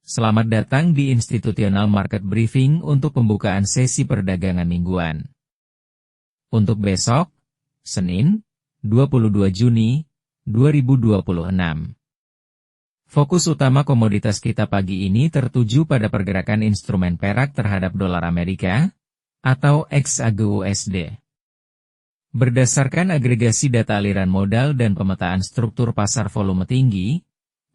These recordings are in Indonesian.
Selamat datang di Institutional Market Briefing untuk pembukaan sesi perdagangan mingguan. Untuk besok, Senin, 22 Juni, 2026. Fokus utama komoditas kita pagi ini tertuju pada pergerakan instrumen perak terhadap dolar Amerika, atau XAGUSD. Berdasarkan agregasi data aliran modal dan pemetaan struktur pasar volume tinggi,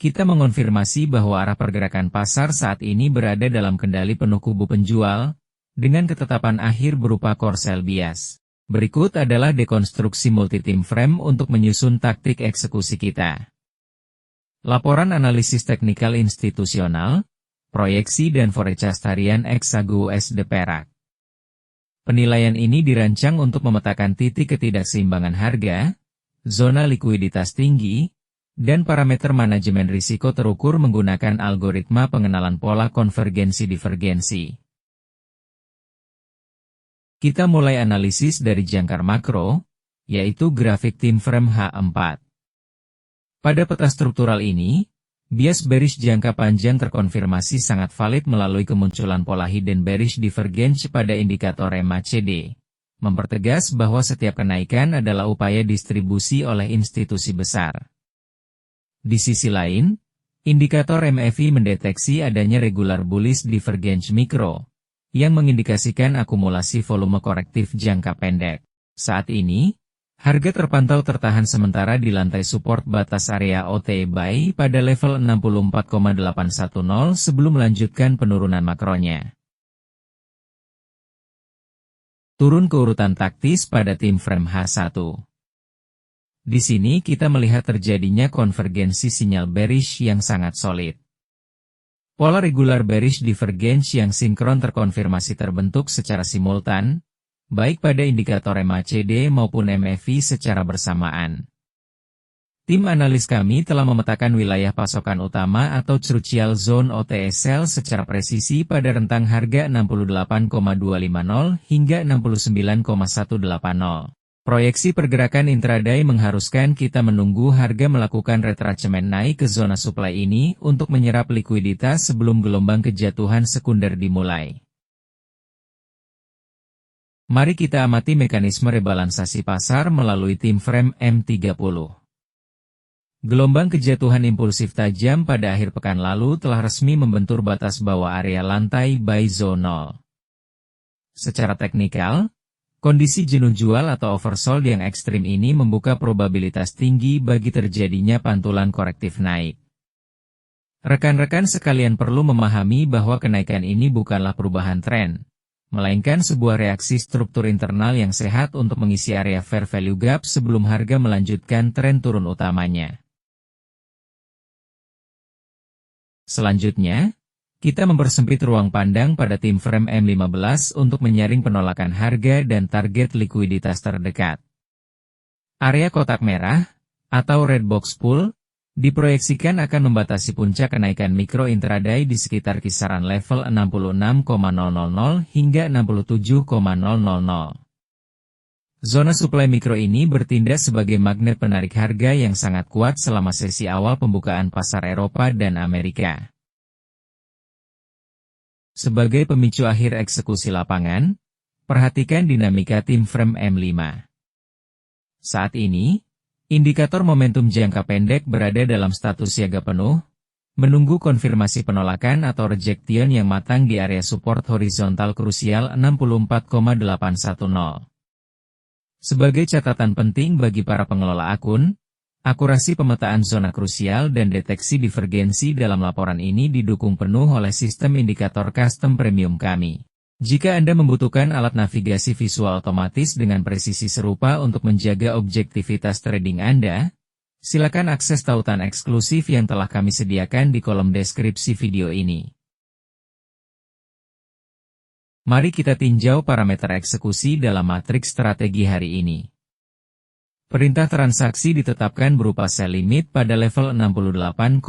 kita mengonfirmasi bahwa arah pergerakan pasar saat ini berada dalam kendali penuh kubu penjual, dengan ketetapan akhir berupa core sell bias. Berikut adalah dekonstruksi multi-time frame untuk menyusun taktik eksekusi kita. Laporan analisis teknikal institusional, proyeksi dan forecast harian XAGUSD perak. Penilaian ini dirancang untuk memetakan titik ketidakseimbangan harga, zona likuiditas tinggi, dan parameter manajemen risiko terukur menggunakan algoritma pengenalan pola konvergensi-divergensi. Kita mulai analisis dari jangkar makro, yaitu grafik time frame H4. Pada peta struktural ini, bias bearish jangka panjang terkonfirmasi sangat valid melalui kemunculan pola hidden bearish divergence pada indikator MACD, mempertegas bahwa setiap kenaikan adalah upaya distribusi oleh institusi besar. Di sisi lain, indikator MACD mendeteksi adanya regular bullish divergence mikro, yang mengindikasikan akumulasi volume korektif jangka pendek. Saat ini, harga terpantau tertahan sementara di lantai support batas area OTE buy pada level 64,810 sebelum melanjutkan penurunan makronya. Turun ke urutan taktis pada time frame H1. Di sini kita melihat terjadinya konvergensi sinyal bearish yang sangat solid. Pola regular bearish divergence yang sinkron terkonfirmasi terbentuk secara simultan, baik pada indikator MACD maupun MACD secara bersamaan. Tim analis kami telah memetakan wilayah pasokan utama atau crucial zone OTE sell secara presisi pada rentang harga 68,250 hingga 69,180. Proyeksi pergerakan intraday mengharuskan kita menunggu harga melakukan retracement naik ke zona supply ini untuk menyerap likuiditas sebelum gelombang kejatuhan sekunder dimulai. Mari kita amati mekanisme rebalansasi pasar melalui time frame M30. Gelombang kejatuhan impulsif tajam pada akhir pekan lalu telah resmi membentur batas bawah area lantai buy zone 0. Secara teknikal, kondisi jenuh jual atau oversold yang ekstrim ini membuka probabilitas tinggi bagi terjadinya pantulan korektif naik. Rekan-rekan sekalian perlu memahami bahwa kenaikan ini bukanlah perubahan tren, melainkan sebuah reaksi struktur internal yang sehat untuk mengisi area fair value gap sebelum harga melanjutkan tren turun utamanya. Selanjutnya, kita mempersempit ruang pandang pada time frame M15 untuk menyaring penolakan harga dan target likuiditas terdekat. Area kotak merah, atau red box pool, diproyeksikan akan membatasi puncak kenaikan mikro intraday di sekitar kisaran level 66,000 hingga 67,000. Zona supply mikro ini bertindak sebagai magnet penarik harga yang sangat kuat selama sesi awal pembukaan pasar Eropa dan Amerika. Sebagai pemicu akhir eksekusi lapangan, perhatikan dinamika time frame M5. Saat ini, indikator momentum jangka pendek berada dalam status siaga penuh, menunggu konfirmasi penolakan atau rejection yang matang di area support horizontal krusial 64,810. Sebagai catatan penting bagi para pengelola akun, akurasi pemetaan zona krusial dan deteksi divergensi dalam laporan ini didukung penuh oleh sistem indikator custom premium kami. Jika Anda membutuhkan alat navigasi visual otomatis dengan presisi serupa untuk menjaga objektivitas trading Anda, silakan akses tautan eksklusif yang telah kami sediakan di kolom deskripsi video ini. Mari kita tinjau parameter eksekusi dalam matriks strategi hari ini. Perintah transaksi ditetapkan berupa sell limit pada level 68,250.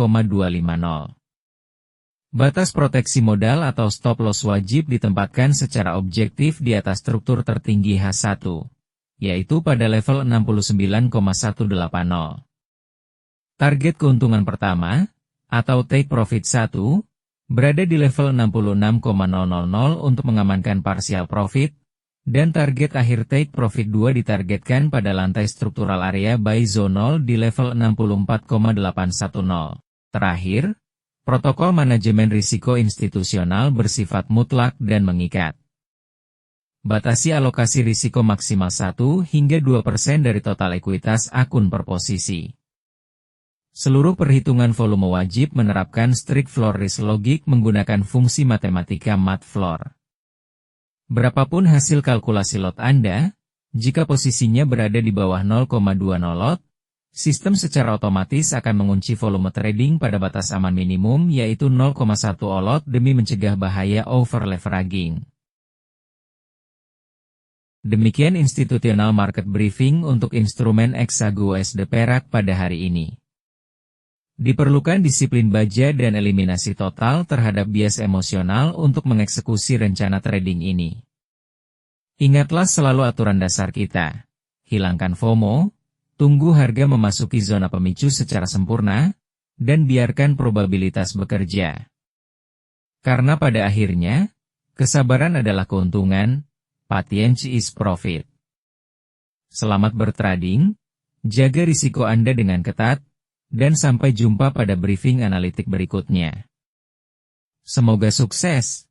Batas proteksi modal atau stop loss wajib ditempatkan secara objektif di atas struktur tertinggi H1, yaitu pada level 69,180. Target keuntungan pertama, atau take profit 1, berada di level 66,000 untuk mengamankan partial profit, dan target akhir take profit 2 ditargetkan pada lantai struktural area buy zone 0 di level 64,810. Terakhir, protokol manajemen risiko institusional bersifat mutlak dan mengikat. Batasi alokasi risiko maksimal 1 hingga 2% dari total ekuitas akun per posisi. Seluruh perhitungan volume wajib menerapkan strict floor risk logic menggunakan fungsi matematika mat floor. Berapapun hasil kalkulasi lot Anda, jika posisinya berada di bawah 0,20 lot, sistem secara otomatis akan mengunci volume trading pada batas aman minimum yaitu 0,1 lot demi mencegah bahaya over leveraging. Demikian institutional market briefing untuk instrumen Hexago USD Perak pada hari ini. Diperlukan disiplin baja dan eliminasi total terhadap bias emosional untuk mengeksekusi rencana trading ini. Ingatlah selalu aturan dasar kita. Hilangkan FOMO, tunggu harga memasuki zona pemicu secara sempurna, dan biarkan probabilitas bekerja. Karena pada akhirnya, kesabaran adalah keuntungan, patience is profit. Selamat bertrading, jaga risiko Anda dengan ketat, dan sampai jumpa pada briefing analitik berikutnya. Semoga sukses!